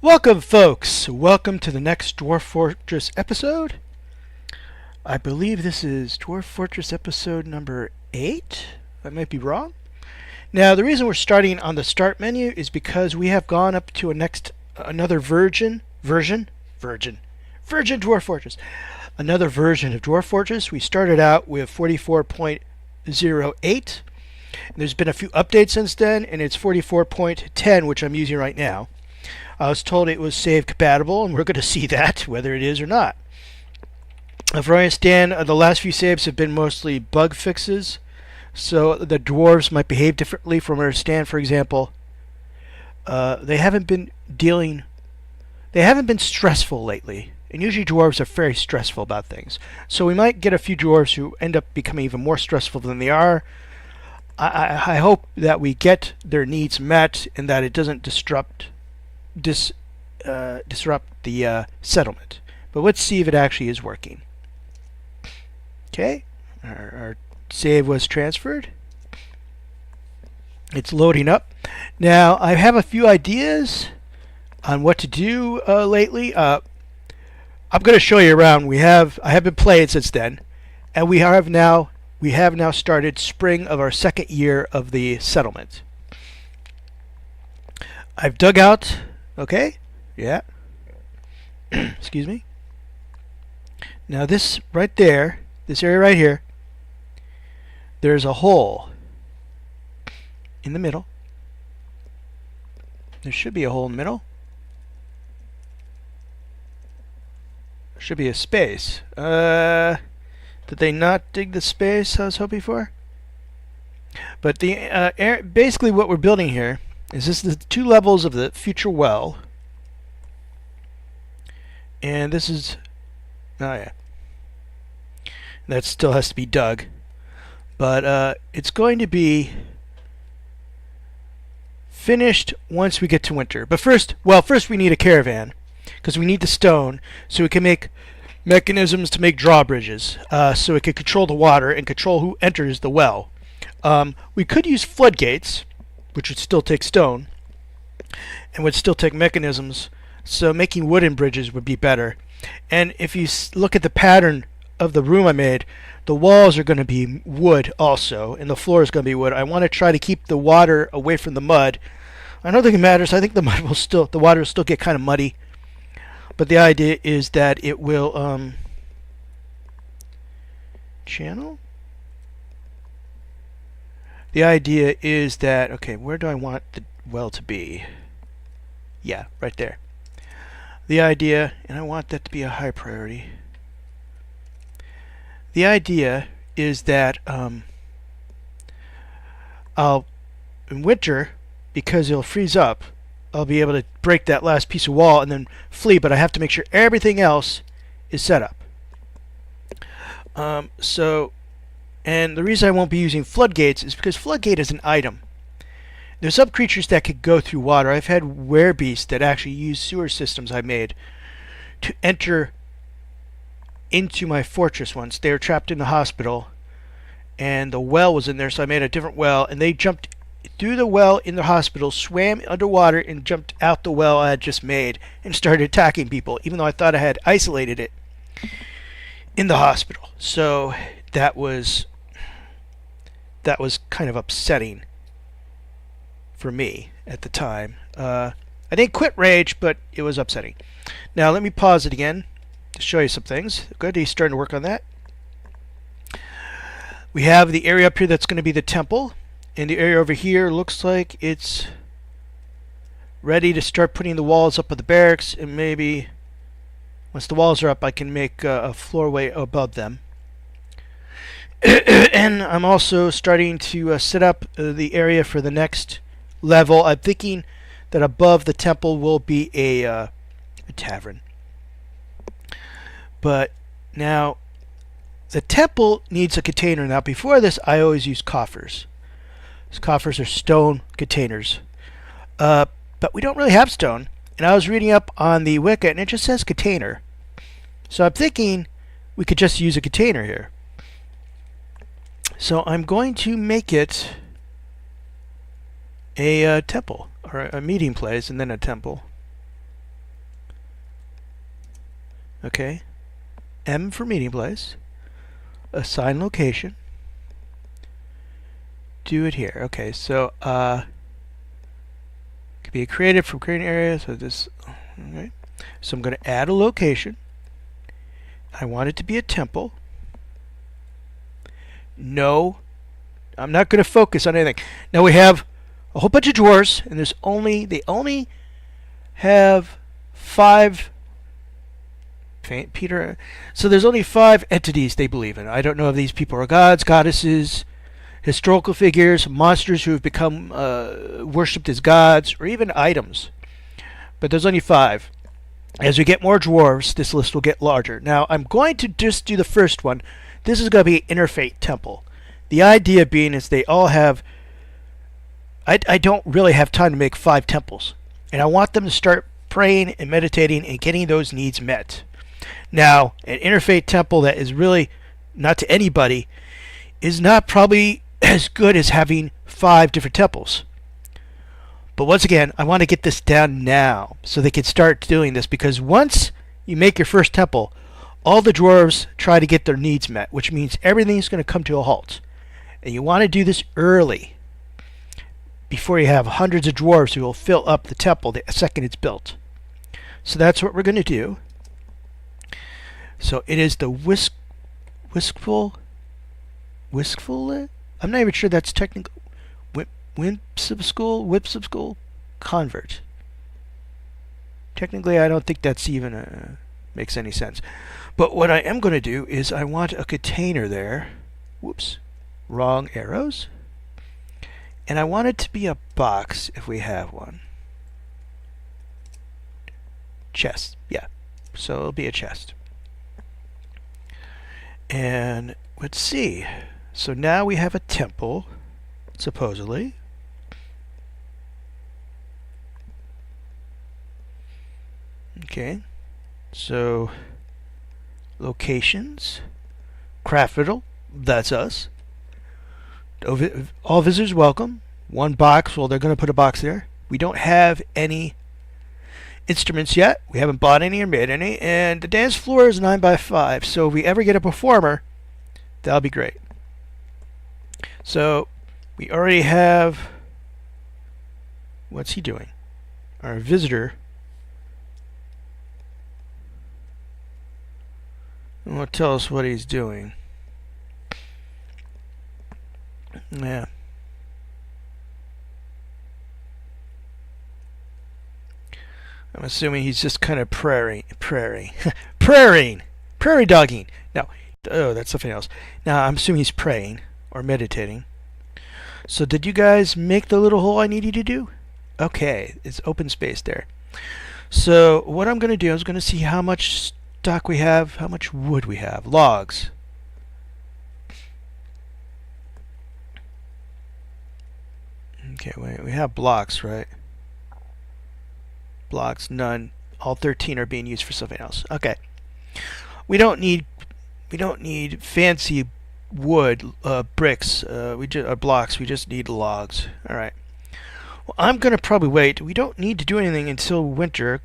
Welcome, folks. Welcome to the next Dwarf Fortress episode. I believe this is Dwarf Fortress episode number 8. I might be wrong. Now, the reason we're starting on the start menu is because we have gone up to another version Dwarf Fortress. Another version of Dwarf Fortress. We started out with 44.08. There's been a few updates since then, and it's 44.10, which I'm using right now. I was told it was save compatible, and we're going to see that, whether it is or not. If I understand, the last few saves have been mostly bug fixes, so the dwarves might behave differently from what I understand. For example, they haven't been stressful lately, and usually dwarves are very stressful about things. So we might get a few dwarves who end up becoming even more stressful than they are. I hope that we get their needs met and that it doesn't disrupt the settlement. But let's see if it actually is working. Okay, our save was transferred. It's loading up. Now I have a few ideas on what to do lately. I'm going to show you around. I have been playing since then, and we have now started spring of our second year of the settlement. I've dug out. Okay, yeah. Excuse me. Now this right there, this area right here, there's a hole in the middle. There should be a hole in the middle. There should be a space. Did they not dig the space I was hoping for? But the basically what we're building here is this the two levels of the future well, and this is that still has to be dug, but it's going to be finished once we get to winter. But first we need a caravan, because we need the stone so we can make mechanisms to make drawbridges, so it can control the water and control who enters the well. We could use floodgates, which would still take stone and would still take mechanisms, so making wooden bridges would be better. And if you look at the pattern of the room I made, the walls are going to be wood also, and the floor is going to be wood. I want to try to keep the water away from the mud. I don't think it matters. I think the water will still get kind of muddy, but the idea is that it will channel. The idea is that, okay, where do I want the well to be? Yeah, right there. The idea, and I want that to be a high priority. The idea is that in winter, because it'll freeze up, I'll be able to break that last piece of wall and then flee, but I have to make sure everything else is set up. And the reason I won't be using floodgates is because floodgate is an item. There's some creatures that could go through water. I've had werebeasts that actually use sewer systems I made to enter into my fortress once. They were trapped in the hospital, and the well was in there, so I made a different well, and they jumped through the well in the hospital, swam underwater, and jumped out the well I had just made and started attacking people, even though I thought I had isolated it in the hospital. So that was kind of upsetting for me at the time. I didn't quit rage, but it was upsetting. Now let me pause it again to show you some things. Good, he's starting to work on that. We have the area up here that's going to be the temple, and the area over here looks like it's ready to start putting the walls up of the barracks, and maybe once the walls are up I can make a floorway above them. And I'm also starting to set up the area for the next level. I'm thinking that above the temple will be a tavern. But now the temple needs a container. Now before this I always used coffers. These coffers are stone containers. But we don't really have stone. And I was reading up on the Wiki and it just says container. So I'm thinking we could just use a container here. So I'm going to make it a temple, or a meeting place, and then a temple. Okay. M for meeting place. Assign location. Do it here. Okay, so could be created from creating area. So this. Okay. So I'm going to add a location. I want it to be a temple. No, I'm not going to focus on anything. Now we have a whole bunch of dwarves, and they only have 5. Peter. So there's only 5 entities they believe in. I don't know if these people are gods, goddesses, historical figures, monsters who have become worshipped as gods, or even items. But there's only 5. As we get more dwarves, this list will get larger. Now, I'm going to just do the first one. This is going to be an interfaith temple. The idea being is they all have... I don't really have time to make 5 temples. And I want them to start praying and meditating and getting those needs met. Now, an interfaith temple that is really not to anybody is not probably as good as having 5 different temples. But once again, I want to get this down now so they can start doing this, because once you make your first temple, all the dwarves try to get their needs met, which means everything's going to come to a halt. And you want to do this early before you have hundreds of dwarves who will fill up the temple the second it's built. So that's what we're going to do. So it is the Wistful. I'm not even sure that's technical. Whipsubschool convert. Technically, I don't think that's even makes any sense. But what I am going to do is I want a container there. Whoops, wrong arrows. And I want it to be a box if we have one. Chest, yeah. So it'll be a chest. And let's see. So now we have a temple, supposedly. Okay. So locations, CraftRiddle, that's us. All visitors welcome. 1 box. Well, they're going to put a box there. We don't have any instruments yet. We haven't bought any or made any. And the dance floor is 9x5. So if we ever get a performer, that'll be great. So we already have... What's he doing? Our visitor. Won't tell us what he's doing. Yeah. I'm assuming he's just kind of prairie dogging. No, oh, that's something else. Now I'm assuming he's praying or meditating. So did you guys make the little hole I need you to do? Okay, it's open space there. So what I'm going to do is going to see how much stock we have, how much wood we have. Logs. Okay, wait, we have blocks, right? Blocks, none. All 13 are being used for something else. Okay. We don't need fancy wood, bricks, blocks. We just need logs. All right. Well, I'm gonna probably wait. We don't need to do anything until winter.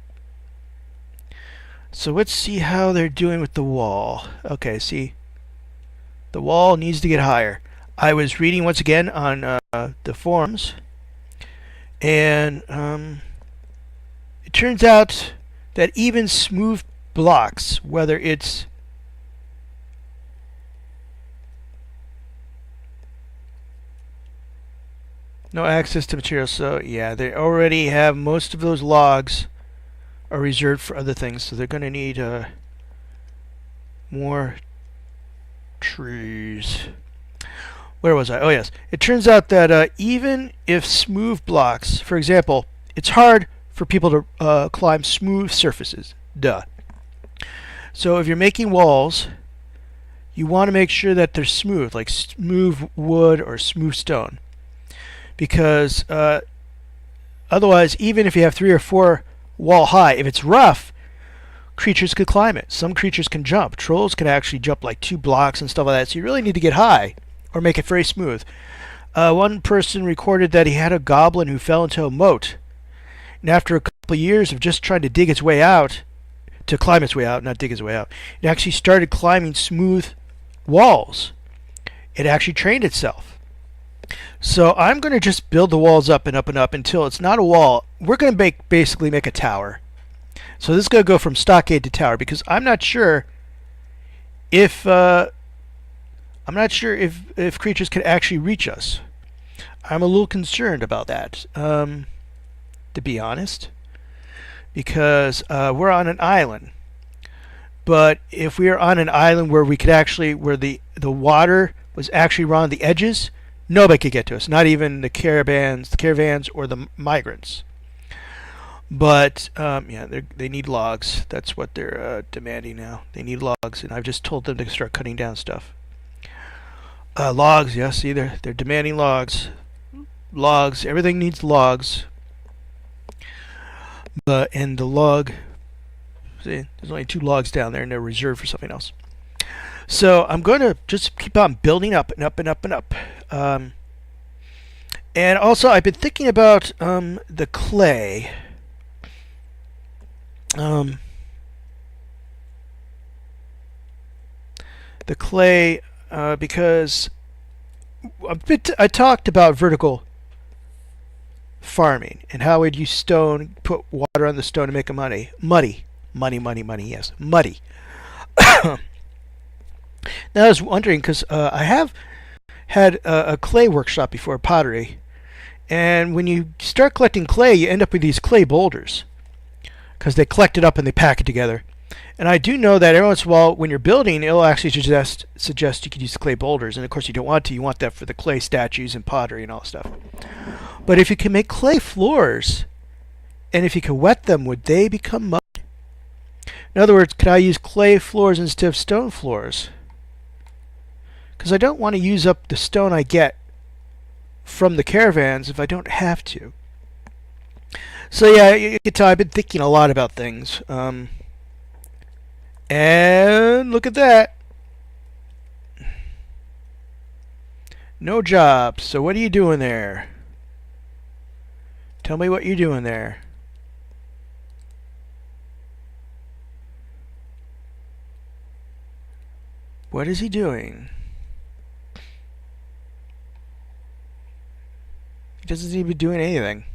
So let's see how they're doing with the wall. Okay, see, the wall needs to get higher. I was reading once again on the forums, and it turns out that even smooth blocks, whether it's no access to materials, so yeah, they already have most of those logs are reserved for other things, so they're going to need more trees. Where was I? Oh yes, it turns out that even if smooth blocks, for example, it's hard for people to climb smooth surfaces. Duh. So if you're making walls, you want to make sure that they're smooth, like smooth wood or smooth stone. Because otherwise, even if you have 3 or 4 wall high, if it's rough, creatures could climb it. Some creatures can jump. Trolls can actually jump like 2 blocks and stuff like that. So you really need to get high or make it very smooth. One person recorded that he had a goblin who fell into a moat. And after a couple of years of just trying to dig its way out to climb its way out, not dig its way out. It actually started climbing smooth walls. It actually trained itself. So I'm going to just build the walls up and up and up until it's not a wall. We're going to basically make a tower. So this is going to go from stockade to tower because I'm not sure if if creatures can actually reach us. I'm a little concerned about that, to be honest, because we're on an island. But if we are on an island where we could actually, where the water was actually around the edges, nobody could get to us. Not even the caravans or the migrants. But yeah, they need logs. That's what they're demanding now. They need logs, and I've just told them to start cutting down stuff. Logs, yeah. See, they're demanding logs. Logs. Everything needs logs. And the log. See, there's only 2 logs down there, and they're reserved for something else. So I'm going to just keep on building up and up and up and up. And also, I've been thinking about the clay. The clay, because I talked about vertical farming and how we'd use stone, put water on the stone to make it muddy, yes, muddy. Now I was wondering because I have had a clay workshop before, pottery, and when you start collecting clay, you end up with these clay boulders because they collect it up and they pack it together. And I do know that every once in a while, when you're building, it'll actually suggest you could use clay boulders. And of course, you don't want to. You want that for the clay statues and pottery and all that stuff. But if you can make clay floors, and if you can wet them, would they become mud? In other words, could I use clay floors instead of stone floors? Because I don't want to use up the stone I get from the caravans if I don't have to. So yeah, you can tell I've been thinking a lot about things. And look at that. No job. So what are you doing there? Tell me what you're doing there. What is he doing? He doesn't seem to be doing anything.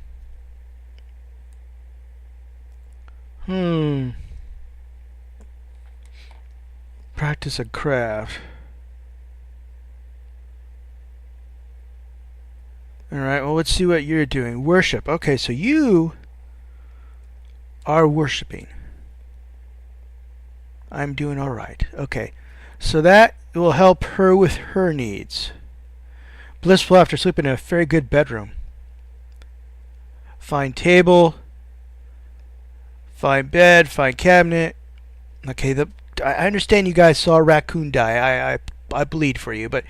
Practice a craft. Alright, well, let's see what you're doing. Worship. Okay, so you are worshiping. I'm doing alright. Okay, so that will help her with her needs. Blissful after sleeping in a very good bedroom. Fine table. Fine bed. Fine cabinet. Okay, I understand you guys saw a raccoon die. I bleed for you, but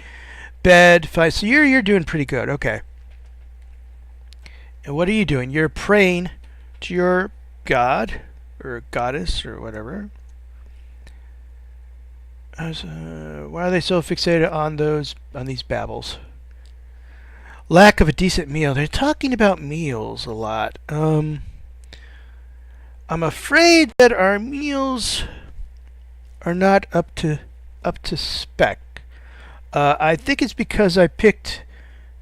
bed, fine. So you're doing pretty good. Okay. And what are you doing? You're praying to your god or goddess or whatever. Why are they so fixated on these babbles? Lack of a decent meal. They're talking about meals a lot. I'm afraid that our meals are not up to spec. I think it's because I picked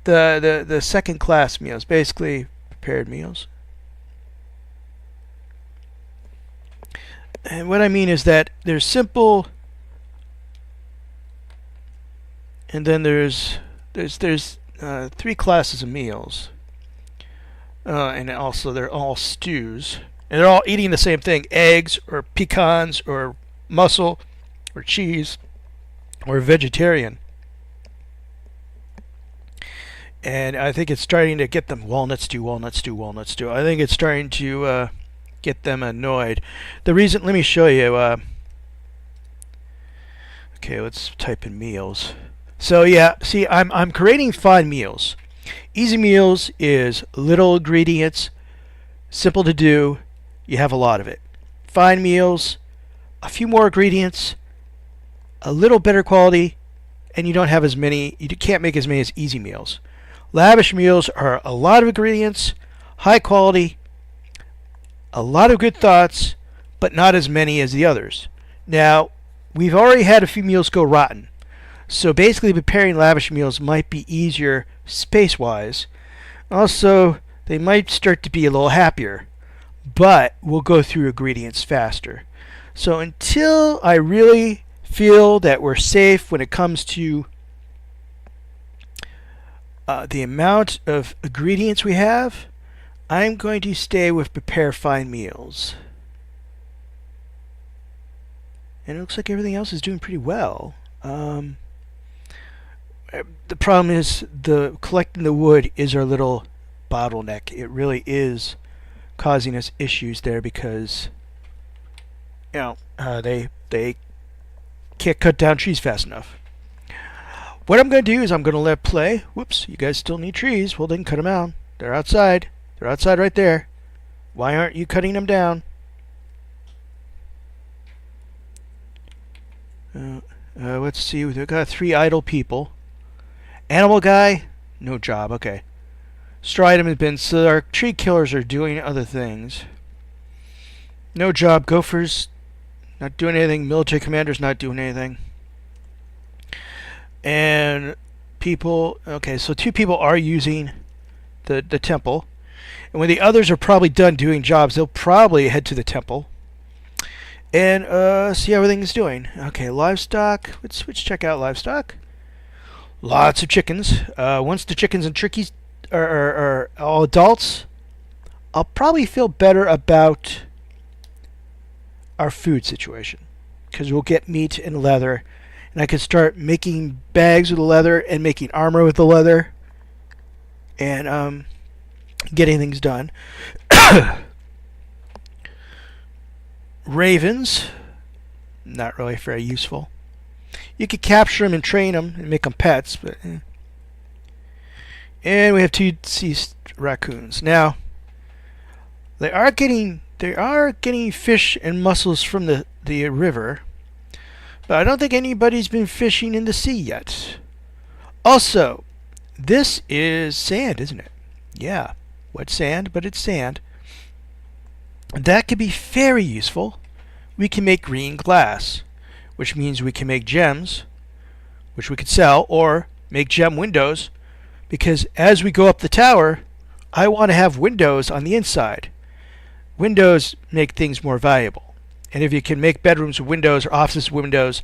the second class meals, basically prepared meals. And what I mean is that there's simple, and then there's 3 classes of meals, and also they're all stews, and they're all eating the same thing: eggs or pecans or mussel or cheese or vegetarian. And I think it's starting to get them walnut stew. I think it's starting to get them annoyed. The reason, let me show you. Okay, let's type in meals. So yeah, see, I'm creating fine meals. Easy meals is little ingredients, simple to do. You have a lot of it. Fine meals, a few more ingredients, a little better quality, and you don't have as many. You can't make as many as easy meals. Lavish meals are a lot of ingredients, high quality, a lot of good thoughts, but not as many as the others. Now, we've already had a few meals go rotten, so basically preparing lavish meals might be easier space-wise. Also, they might start to be a little happier, but we'll go through ingredients faster. So until I really feel that we're safe when it comes to the amount of ingredients we have, I'm going to stay with prepare fine meals. And it looks like everything else is doing pretty well. The problem is the collecting the wood is our little bottleneck. It really is causing us issues there because they can't cut down trees fast enough. What I'm going to do is I'm going to let play. Whoops, you guys still need trees. Well, then cut them out. They're outside. They're outside right there. Why aren't you cutting them down? Let's see. We've got 3 idle people. Animal guy, no job. Okay. Straw item has been. So our tree killers are doing other things. No job. Gophers, not doing anything. Military commander's not doing anything. And people, okay, so 2 people are using the temple. And when the others are probably done doing jobs, they'll probably head to the temple and see how everything's doing. Okay, livestock. Let's check out livestock. Lots of chickens. Once the chickens and turkeys are all adults, I'll probably feel better about our food situation because we'll get meat and leather. And I can start making bags with the leather and making armor with the leather and getting things done. Ravens, not really very useful. You could capture them and train them and make them pets, but and we have 2 sea raccoons. Now, they are getting fish and mussels from the river. But I don't think anybody's been fishing in the sea yet. Also, this is sand, isn't it? Yeah, wet sand, but it's sand. That could be very useful. We can make green glass, which means we can make gems, which we could sell, or make gem windows, because as we go up the tower, I want to have windows on the inside. Windows make things more valuable. And if you can make bedrooms with windows or offices with windows,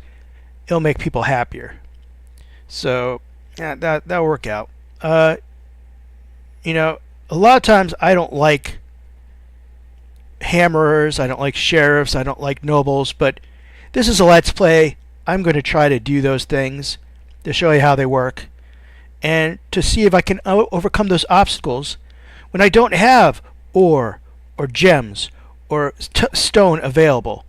it'll make people happier. So, yeah, that'll work out. A lot of times I don't like hammerers, I don't like sheriffs, I don't like nobles, but this is a Let's Play. I'm going to try to do those things to show you how they work and to see if I can overcome those obstacles when I don't have ore or gems or stone available.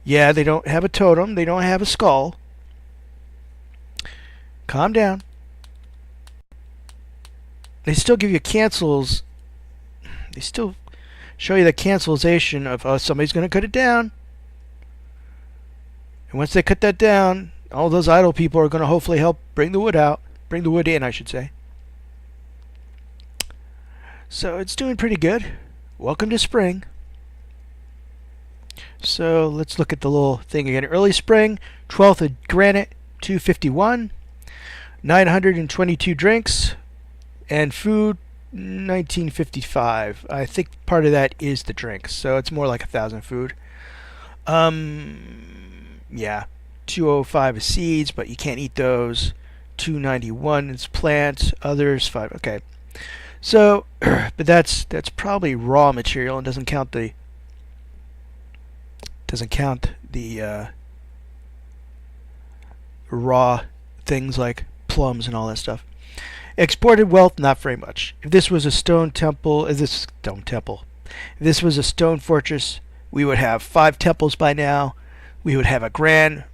Yeah, they don't have a totem. They don't have a skull. Calm down. They still give you cancels. They still show you the cancelization of somebody's going to cut it down. And once they cut that down, all those idle people are going to hopefully help bring the wood out. Bring the wood in, I should say. So it's doing pretty good. Welcome to spring. So let's look at the little thing again. Early spring, 12th of granite, 251, 922 drinks, and food, 1955. I think part of that is the drinks, so it's more like 1,000 food. Yeah, 205 is seeds, but you can't eat those. 291 is plant, others 5. Okay, so but that's probably raw material and doesn't count the raw things like plums and all that stuff. Exported wealth, not very much. If this was a stone temple, if this was a stone fortress, we would have 5 temples by now. We would have a grand,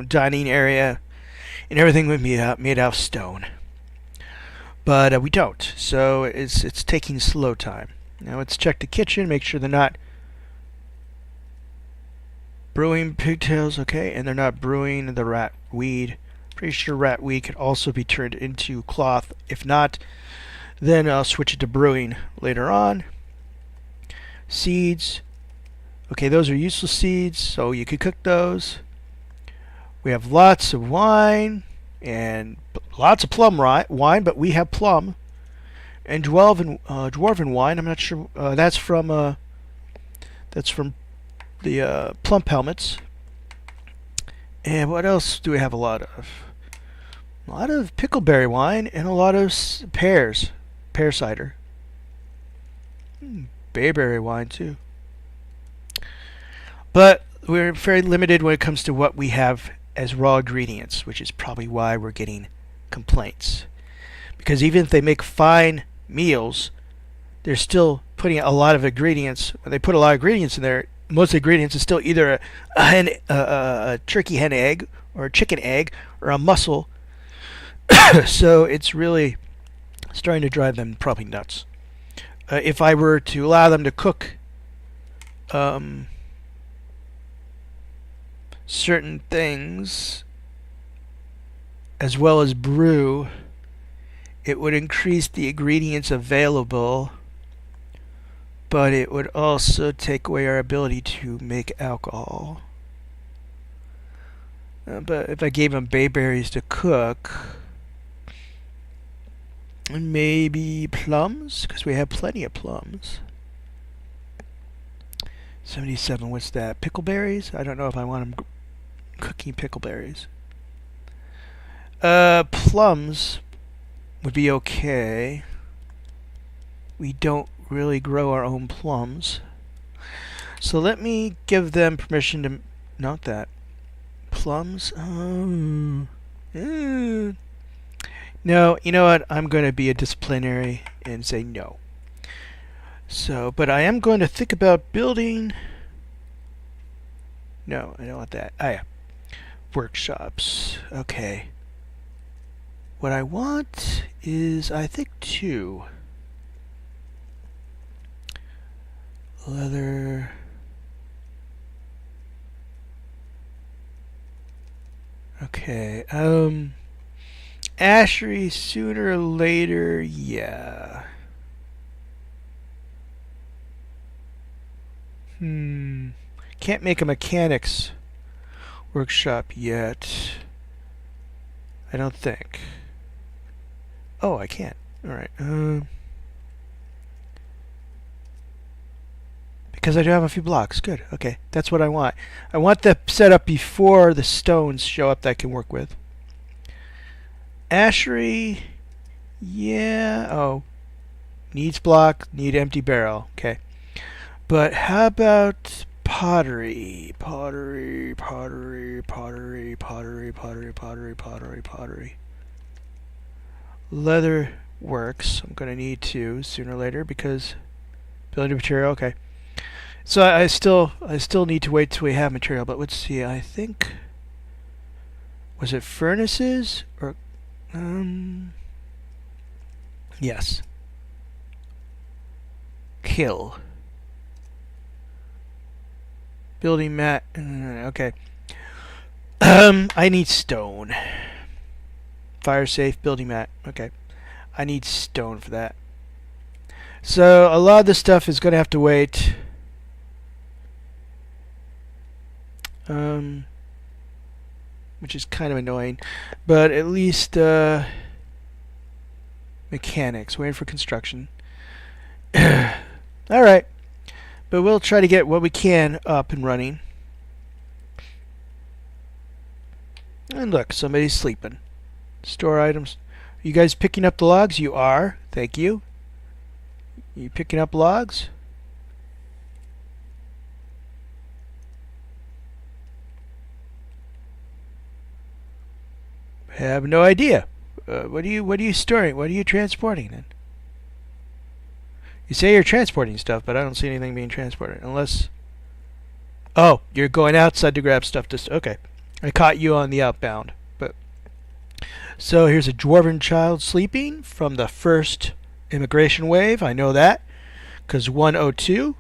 dining area, and everything would be made out of stone. But we don't, so it's taking slow time. Now let's check the kitchen, make sure they're not brewing pigtails, okay, and they're not brewing the rat weed. Pretty sure rat weed could also be turned into cloth. If not, then I'll switch it to brewing later on. Seeds. Okay, those are useless seeds, so you could cook those. We have lots of wine and lots of plum wine, but we have plum and dwarven wine. I'm not sure. That's from the plump helmets. And what else do we have a lot of? A lot of pickleberry wine and a lot of pear cider. Bayberry wine too. But we're very limited when it comes to what we have as raw ingredients, which is probably why we're getting complaints. Because even if they make fine meals, they're still putting a lot of ingredients. When they put a lot of ingredients in there, most of the ingredients is still either a turkey hen egg or a chicken egg or a mussel. So it's really starting to drive them probably nuts. If I were to allow them to cook certain things as well as brew, it would increase the ingredients available, but it would also take away our ability to make alcohol. But if I gave them bayberries to cook, and maybe plums, because we have plenty of plums. 77, what's that? Pickleberries? I don't know if I want them cooking pickleberries. Plums would be okay. We don't really grow our own plums. So let me give them permission to... Not that. Plums? No, you know what? I'm going to be a disciplinary and say no. So, but I am going to think about building... No, I don't want that. Ah, yeah. Workshops. Okay. What I want is, I think, 2. Leather... Okay, Ashery sooner or later, yeah. Can't make a mechanics workshop yet. I don't think. Oh, I can't. Alright, because I do have a few blocks. Good, okay. That's what I want. I want the setup before the stones show up that I can work with. Ashery, yeah, oh, needs block, need empty barrel, okay. But how about pottery? Pottery. Leather works. I'm going to need 2 sooner or later because building material, okay. So I still need to wait till we have material, but let's see, I think, was it furnaces or... yes. Kill. Building mat. Okay. I need stone. Fire safe building mat. Okay. I need stone for that. So a lot of this stuff is going to have to wait. Which is kind of annoying, but at least mechanics, waiting for construction. Alright, but we'll try to get what we can up and running. And look, somebody's sleeping. Store items. Are you guys picking up the logs? You are. Thank you. You picking up logs? I have no idea. What are you storing? What are you transporting then? You say you're transporting stuff, but I don't see anything being transported unless... Oh, you're going outside to grab stuff to... Okay. I caught you on the outbound. But so here's a dwarven child sleeping from the first immigration wave. I know that because 102,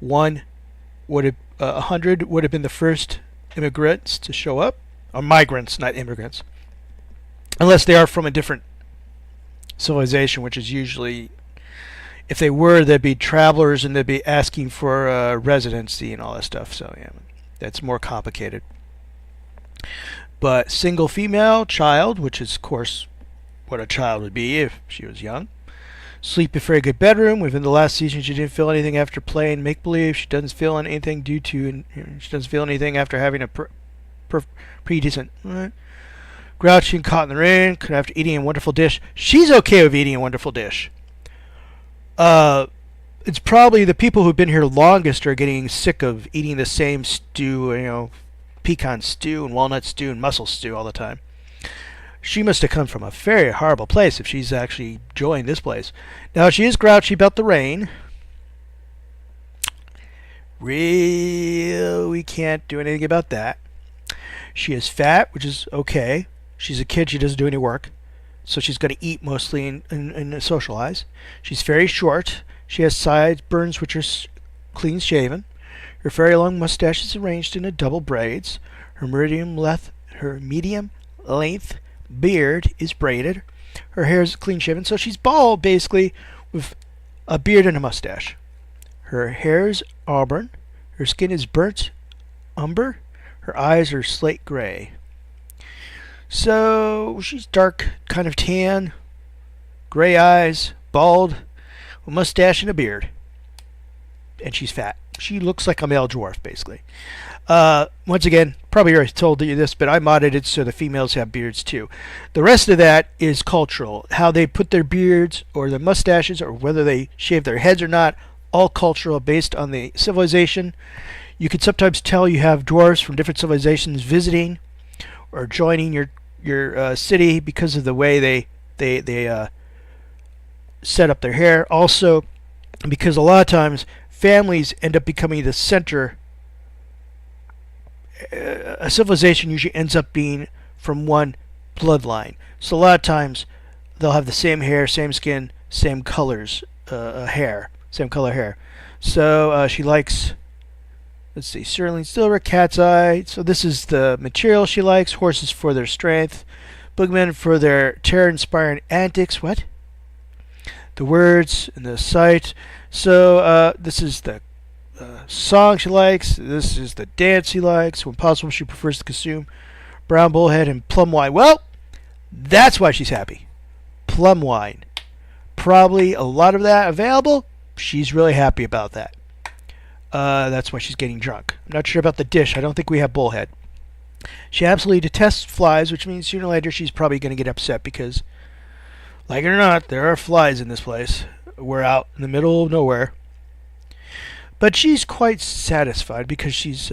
100 would have been the first immigrants to show up, or migrants, not immigrants. Unless they are from a different civilization, which is usually if they were, they'd be travelers and they'd be asking for residency and all that stuff. So yeah, that's more complicated. But single female child, which is of course what a child would be if she was young. Sleep in a very good bedroom. Within the last season, she didn't feel anything after playing make believe. She doesn't feel anything due to. She doesn't feel anything after having a pretty decent. Grouchy and caught in the rain. Could after eating a wonderful dish. She's okay with eating a wonderful dish. It's probably the people who've been here longest are getting sick of eating the same stew. Pecan stew and walnut stew and mussel stew all the time. She must have come from a very horrible place if she's actually enjoying this place. Now, she is grouchy about the rain. We can't do anything about that. She is fat, which is okay. She's a kid. She doesn't do any work. So she's going to eat mostly and socialize. She's very short. She has sideburns, which are clean shaven. Her very long mustache is arranged in a double braids. Her medium length beard is braided. Her hair is clean shaven, so she's bald basically with a beard and a mustache. Her hair is auburn. Her skin is burnt umber. Her eyes are slate gray. So she's dark, kind of tan, gray eyes, bald, a mustache and a beard. And she's fat. She looks like a male dwarf, basically. Once again, probably already told you this, but I modded it so the females have beards too. The rest of that is cultural. How they put their beards or their mustaches or whether they shave their heads or not, all cultural based on the civilization. You can sometimes tell you have dwarves from different civilizations visiting or joining your city because of the way they set up their hair. Also, because a lot of times families end up becoming the center. A civilization usually ends up being from one bloodline. So a lot of times they'll have the same hair, same skin, same colors hair, same color hair. So she likes, let's see, sterling silver, cat's eye. So this is the material she likes. Horses for their strength, boogmen for their terror-inspiring antics. What? The words and the sight. So this is the song she likes. This is the dance she likes. When possible, she prefers to consume brown bullhead and plum wine. Well, that's why she's happy. Plum wine. Probably a lot of that available. She's really happy about that. That's why she's getting drunk. I'm not sure about the dish. I don't think we have bullhead. She absolutely detests flies, which means sooner or later she's probably going to get upset because, like it or not, there are flies in this place. We're out in the middle of nowhere. But she's quite satisfied because she's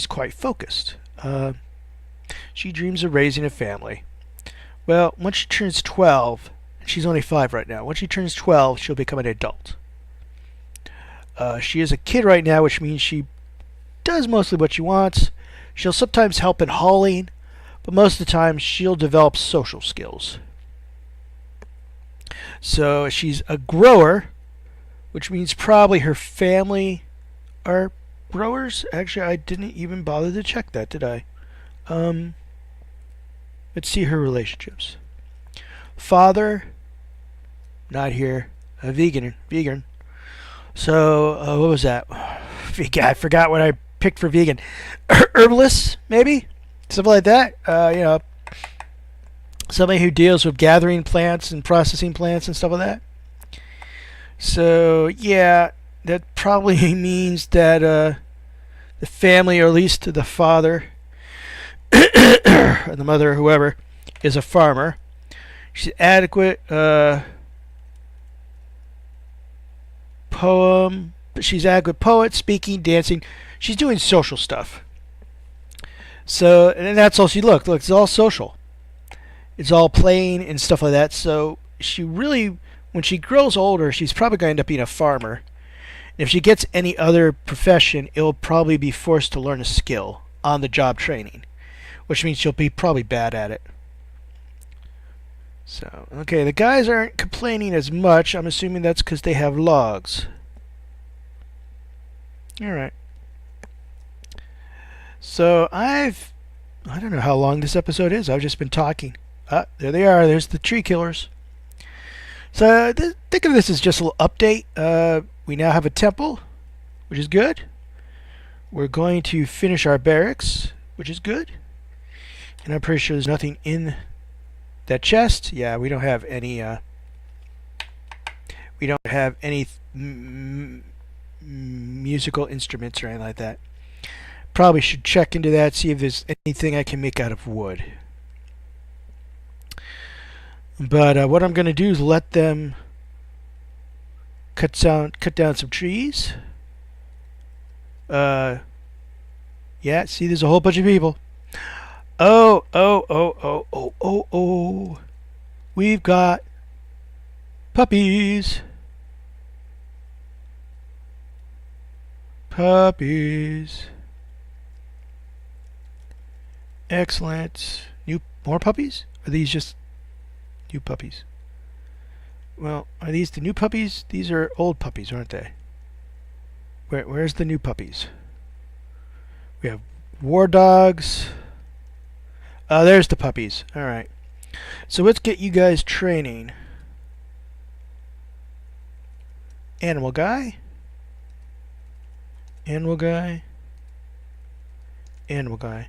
quite focused. She dreams of raising a family. Well, once she turns 12, and she's only 5 right now. Once she turns 12, she'll become an adult. She is a kid right now, which means she does mostly what she wants. She'll sometimes help in hauling, but most of the time she'll develop social skills. So she's a grower, which means probably her family are growers. Actually, I didn't even bother to check that, did I? Let's see her relationships. Father, not here. A vegan. So, what was that? I forgot what I picked for vegan. Herbalist, maybe? Something like that. Somebody who deals with gathering plants and processing plants and stuff like that. So, yeah, that probably means that the family, or at least the father, or the mother, or whoever, is a farmer. She's adequate. She's adequate poet, speaking, dancing. She's doing social stuff. So, and that's all she look, it's all social. It's all playing and stuff like that. So she really, when she grows older, she's probably going to end up being a farmer. And if she gets any other profession, it'll probably be forced to learn a skill on the job training, which means she'll be probably bad at it. So, okay, the guys aren't complaining as much. I'm assuming that's because they have logs. Alright. So, I don't know how long this episode is. I've just been talking. There they are. There's the tree killers. So think of this as just a little update. We now have a temple, which is good. We're going to finish our barracks, which is good. And I'm pretty sure there's nothing in that chest. Yeah, we don't have any. We don't have any musical instruments or anything like that. Probably should check into that, see if there's anything I can make out of wood. But what I'm going to do is let them cut down some trees. Yeah, see, there's a whole bunch of people. Oh. We've got puppies. Puppies. Excellent. More puppies? Are these just new puppies? Well, are these the new puppies? These are old puppies, aren't they? Where's the new puppies? We have war dogs. There's the puppies. All right. So let's get you guys training. Animal guy. Animal guy. Animal guy.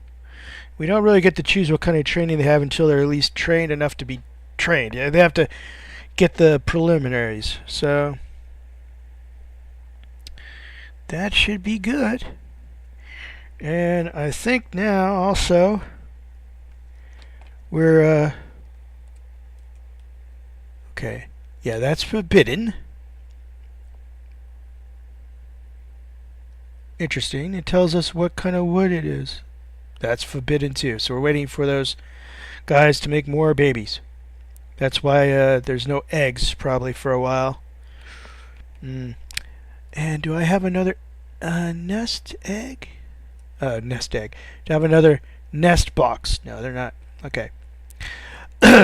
We don't really get to choose what kind of training they have until they're at least trained enough to be trained. Yeah, they have to get the preliminaries. So that should be good. And I think now also we're okay. Yeah, that's forbidden. Interesting. It tells us what kind of wood it is. That's forbidden too. So we're waiting for those guys to make more babies. That's why there's no eggs probably for a while. And do I have another nest egg? Nest egg. Do I have another nest box? No, they're not. Okay.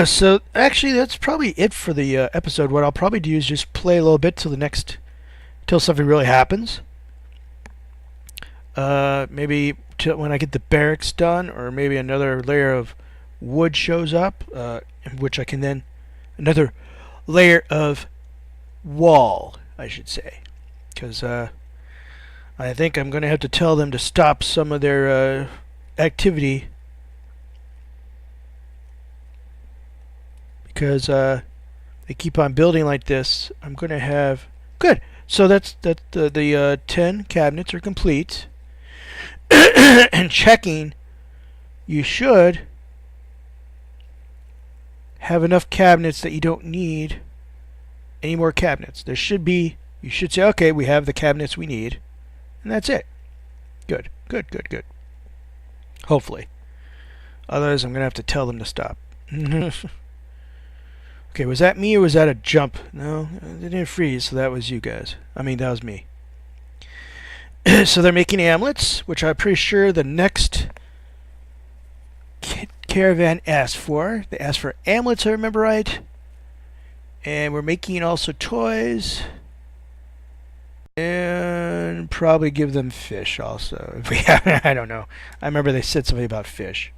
So actually, that's probably it for the episode. What I'll probably do is just play a little bit till something really happens. Maybe when I get the barracks done, or maybe another layer of wood shows up, in which I can then another layer of wall, I should say, because I think I'm going to have to tell them to stop some of their activity, because they keep on building like this. I'm going to have good. So that's the 10 cabinets are complete. And checking, you should have enough cabinets that you don't need any more cabinets. You should say, okay, we have the cabinets we need, and that's it. Good. Hopefully. Otherwise, I'm going to have to tell them to stop. Okay, was that me or was that a jump? No, they didn't freeze, so that was you guys. I mean, that was me. So they're making amulets, which I'm pretty sure the next caravan asked for. They asked for amulets, I remember right. And we're making also toys. And probably give them fish also. If we have, I don't know. I remember they said something about fish.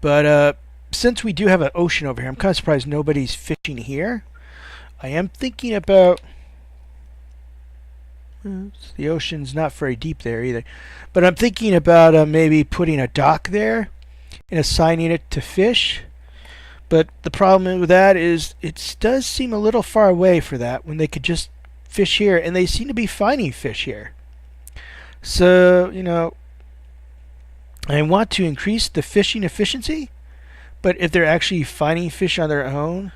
But since we do have an ocean over here, I'm kind of surprised nobody's fishing here. I am thinking about... the ocean's not very deep there either. But I'm thinking about maybe putting a dock there and assigning it to fish. But the problem with that is it does seem a little far away for that when they could just fish here. And they seem to be finding fish here. So, you know, I want to increase the fishing efficiency. But if they're actually finding fish on their own,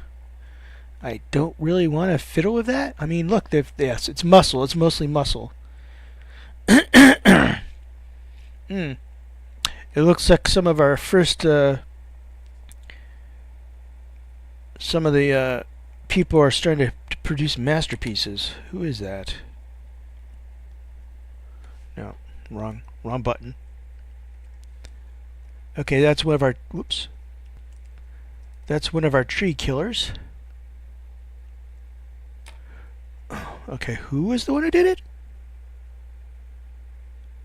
I don't really want to fiddle with that. I mean, look, yes, it's mussel. It's mostly mussel. It looks like some of our first, some of the people are starting to produce masterpieces. Who is that? No, wrong button. Okay, that's one of our. Whoops. That's one of our tree killers. Okay, who was the one who did it?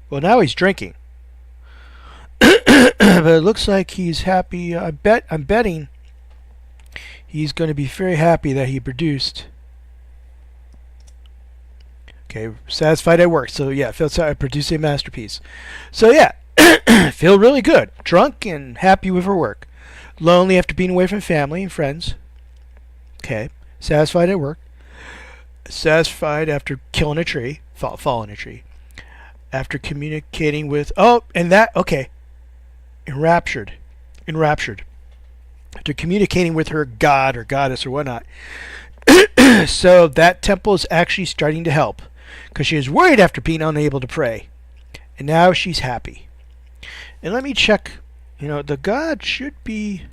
Well, now he's drinking. But it looks like he's happy. I'm betting he's going to be very happy that he produced. Okay, satisfied at work. So yeah, feel satisfied, produce a masterpiece. So yeah, feel really good, drunk and happy with her work. Lonely after being away from family and friends. Okay, satisfied at work. Satisfied after killing a tree, falling a tree. After communicating with, okay, enraptured. After communicating with her god or goddess or whatnot. So that temple is actually starting to help, because she was worried after being unable to pray, and now she's happy. And let me check. The god should be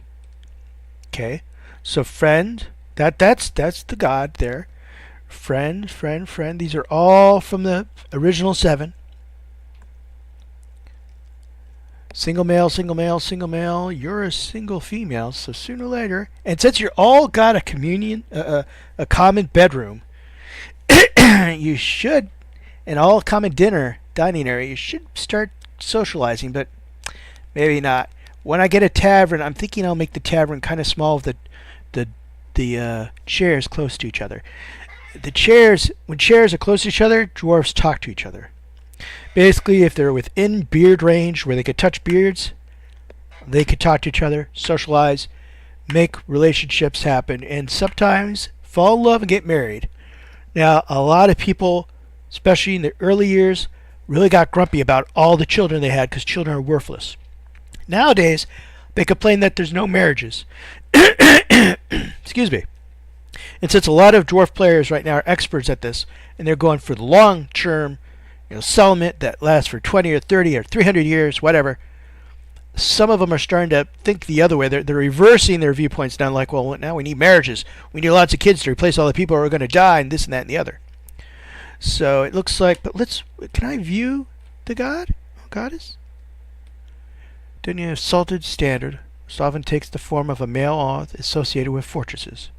okay. So friend, that's the god there. Friend. These are all from the original 7. Single male. You're a single female, so sooner or later, and since you're all got a common bedroom, you should, and all common dining area, you should start socializing, but maybe not. When I get a tavern, I'm thinking I'll make the tavern kind of small with the chairs close to each other. When chairs are close to each other, dwarves talk to each other. Basically, if they're within beard range where they could touch beards, they could talk to each other, socialize, make relationships happen, and sometimes fall in love and get married. Now, a lot of people, especially in the early years, really got grumpy about all the children they had because children are worthless. Nowadays, they complain that there's no marriages. Excuse me. And since a lot of dwarf players right now are experts at this, and they're going for the long-term settlement that lasts for 20 or 30 or 300 years, whatever, some of them are starting to think the other way. They're reversing their viewpoints down, like, well, now we need marriages. We need lots of kids to replace all the people who are going to die, and this and that and the other. So it looks like, but can I view the god? Goddess? Then you have salted standard. This often takes the form of a male auth associated with fortresses.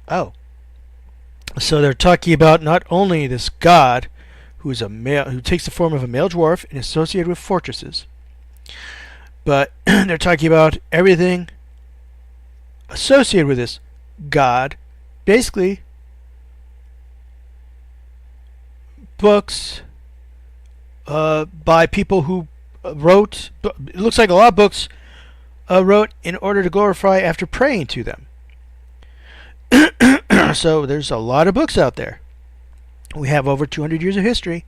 Oh. So they're talking about not only this god, who takes the form of a male dwarf and is associated with fortresses, but they're talking about everything associated with this god. Basically, books by people who wrote. It looks like a lot of books wrote in order to glorify after praying to them. So there's a lot of books out there. We have over 200 years of history.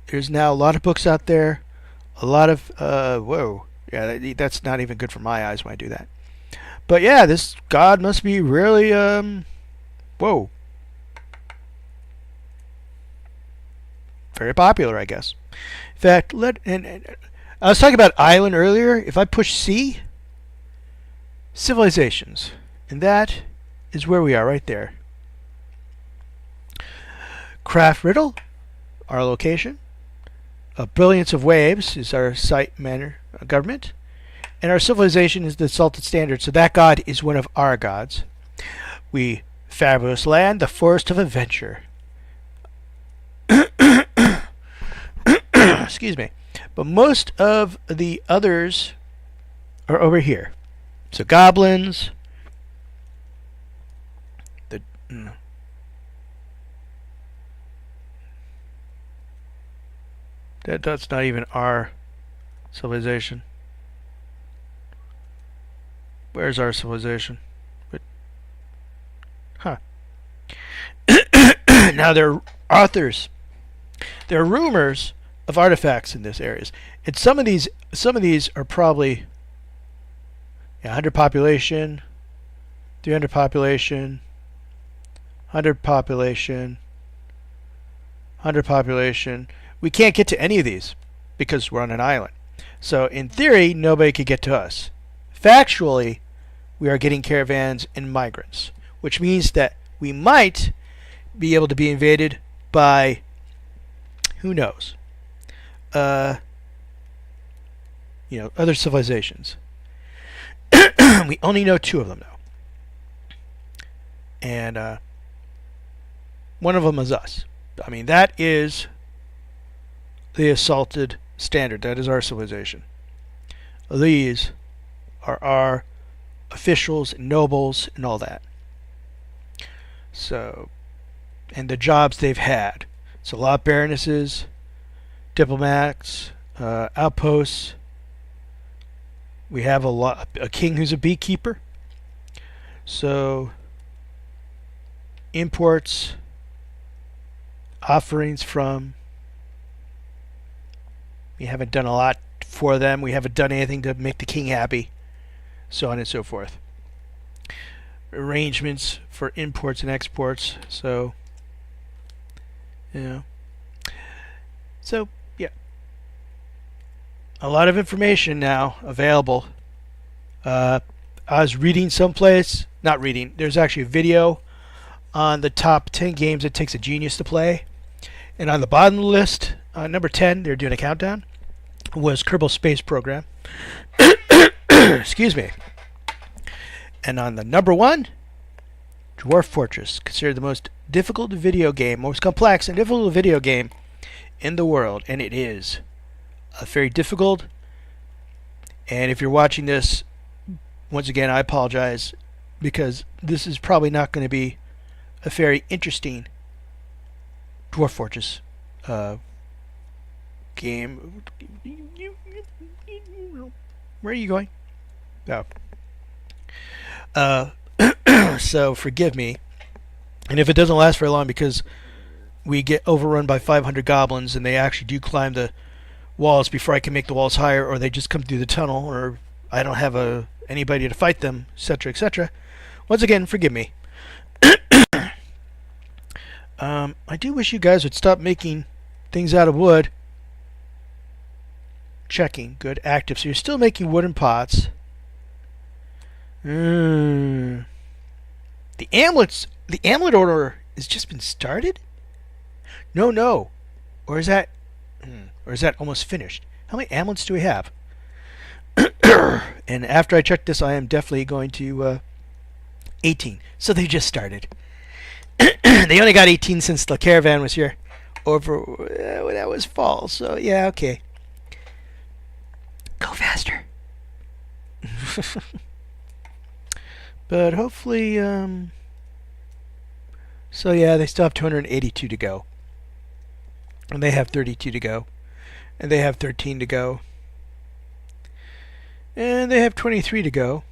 There's now a lot of books out there. A lot of whoa, yeah, that's not even good for my eyes when I do that. But yeah, this god must be really whoa, very popular, I guess. In fact, I was talking about island earlier. If I push C, civilizations, and that is where we are right there. CraftRiddle, our location. A brilliance of waves is our site manor government, and our civilization is the salted standard. So that god is one of our gods. We fabulous land, the forest of adventure. Excuse me. But most of the others are over here. So goblins. That's not even our civilization. Where's our civilization? Now there are authors. There are rumors of artifacts in this areas, and some of these are probably 100 population, 300 population, 100 population, 100 population. We can't get to any of these because we're on an island. So in theory, nobody could get to us. Factually, we are getting caravans and migrants, which means that we might be able to be invaded by, who knows, other civilizations. We only know 2 of them now, and one of them is us. I mean, that is the assaulted standard. That is our civilization. These are our officials, and nobles, and all that. So, and the jobs they've had. So a lot of baronesses, diplomats, outposts. We have a king who's a beekeeper. So imports, offerings from. We haven't done a lot for them. We haven't done anything to make the king happy. So on and so forth. Arrangements for imports and exports. So, So, yeah. A lot of information now available. I was reading someplace. Not reading. There's actually a video on the top 10 games it takes a genius to play. And on the bottom of the list, number 10, they're doing a countdown, was Kerbal Space Program. Excuse me. And on the number 1, Dwarf Fortress, considered the most difficult video game, most complex and difficult video game in the world. And it is very difficult. And if you're watching this, once again, I apologize, because this is probably not going to be a very interesting Dwarf Fortress game. Where are you going? Oh. So forgive me. And if it doesn't last very long because we get overrun by 500 goblins and they actually do climb the walls before I can make the walls higher, or they just come through the tunnel, or I don't have anybody to fight them, etc., etc. Once again, forgive me. I do wish you guys would stop making things out of wood. Checking. Good. Active. So you're still making wooden pots. The amulet order has just been started? No. Or is that almost finished? How many amulets do we have? And after I check this, I am definitely going to 18. So they just started. They only got 18 since the caravan was here. That was fall, so yeah, okay. Go faster. But hopefully, so yeah, they still have 282 to go. And they have 32 to go. And they have 13 to go. And they have 23 to go.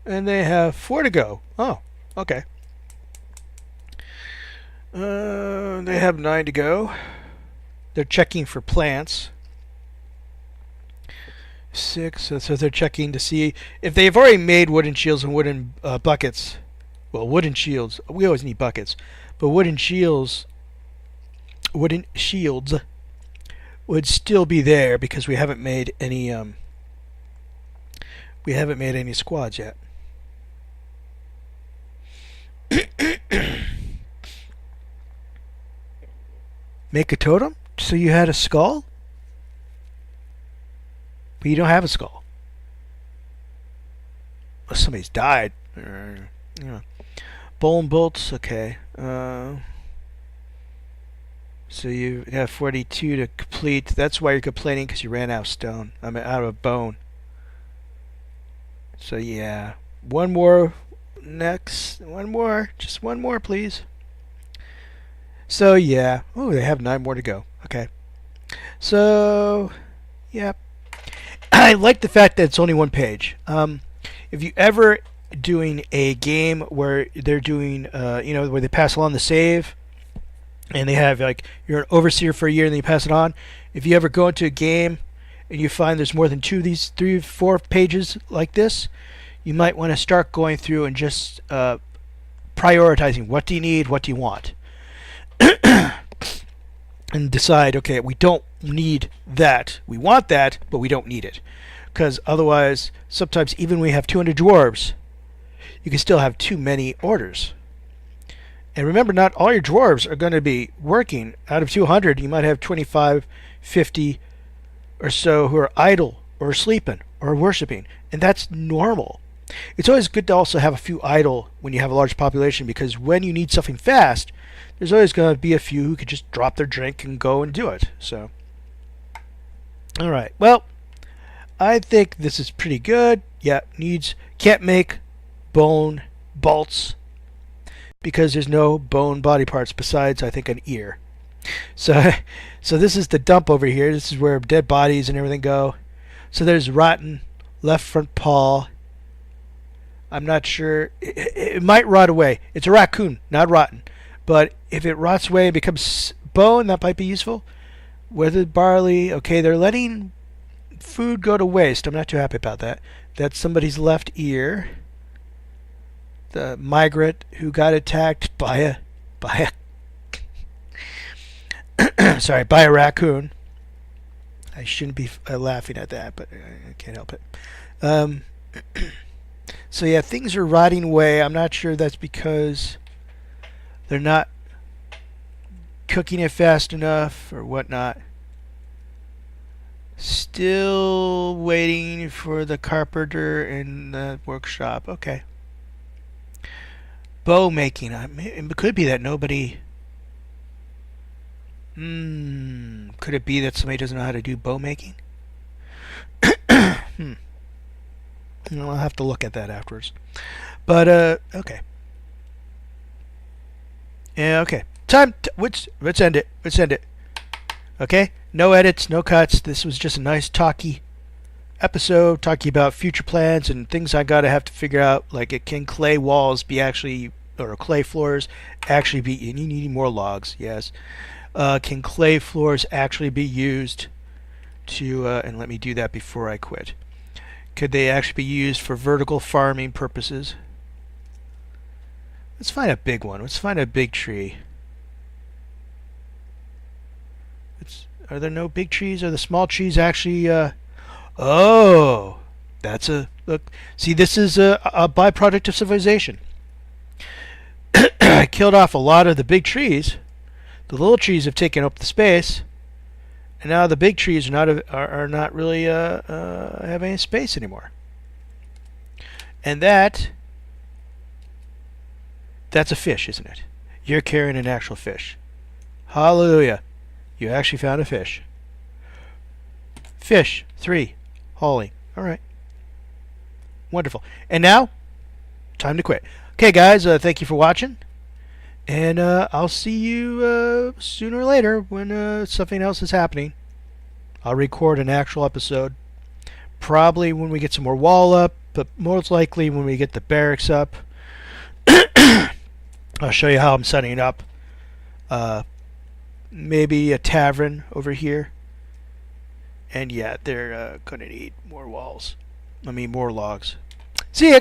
And they have 4 to go. Oh, okay. They have 9 to go. They're checking for plants. 6, so they're checking to see if they've already made wooden shields and wooden buckets. Well, wooden shields, we always need buckets, but wooden shields would still be there because we haven't made any squads yet. Make a totem? So you had a skull? But you don't have a skull. Oh, somebody's died. Bone bolts, okay. So you have 42 to complete. That's why you're complaining, because you ran out of stone. I mean, out of bone. So yeah. One more. Next. One more. Just one more, please. So yeah. Oh, they have 9 more to go. Okay. So, yeah. I like the fact that it's only 1 page. If you ever doing a game where they're doing, where they pass along the save, and they have, like, you're an overseer for a year and then you pass it on. If you ever go into a game and you find there's more than 2 of these 3 or 4 pages like this, you might want to start going through and just prioritizing what do you need, what do you want. And decide, okay, we don't need that. We want that, but we don't need it. Because otherwise, sometimes even when we have 200 dwarves, you can still have too many orders. And remember, not all your dwarves are going to be working. Out of 200, you might have 25, 50 or so who are idle or sleeping or worshiping. And that's normal. It's always good to also have a few idle when you have a large population, because when you need something fast, there's always going to be a few who could just drop their drink and go and do it. So, all right. Well, I think this is pretty good. Yeah, can't make bone bolts because there's no bone body parts besides, I think, an ear. So, so this is the dump over here. This is where dead bodies and everything go. So there's rotten left front paw. I'm not sure. It might rot away. It's a raccoon, not rotten. But if it rots away and becomes bone, that might be useful. Weathered barley. Okay, they're letting food go to waste. I'm not too happy about that. That's somebody's left ear. The migrant who got attacked by a sorry, by a raccoon. I shouldn't be laughing at that, but I can't help it. So yeah, things are rotting away. I'm not sure that's because they're not cooking it fast enough or whatnot. Still waiting for the carpenter in the workshop. Okay. Bow making. It could be that nobody... could it be that somebody doesn't know how to do bow making? I'll have to look at that afterwards. But, okay. Yeah, okay. Let's end it. Let's end it. Okay? No edits, no cuts. This was just a nice talky episode talking about future plans and things I gotta have to figure out. Like, can clay walls be actually, or clay floors actually be, and you need more logs, yes. Can clay floors actually be used to, and let me do that before I quit. Could they actually be used for vertical farming purposes? Let's find a big one. Let's find a big tree. Are there no big trees? Are the small trees actually... oh! That's a... Look. See, this is a byproduct of civilization. I killed off a lot of the big trees. The little trees have taken up the space. And now the big trees are not really have any space anymore. And that's a fish, isn't it? You're carrying an actual fish. Hallelujah. You actually found a fish. Fish. 3. Hauling. Alright. Wonderful. And now, time to quit. Okay, guys, thank you for watching. And I'll see you sooner or later when something else is happening. I'll record an actual episode. Probably when we get some more wall up, but most likely when we get the barracks up. I'll show you how I'm setting it up. Maybe a tavern over here. And yeah, they're going to need more walls. I mean, more logs. See ya!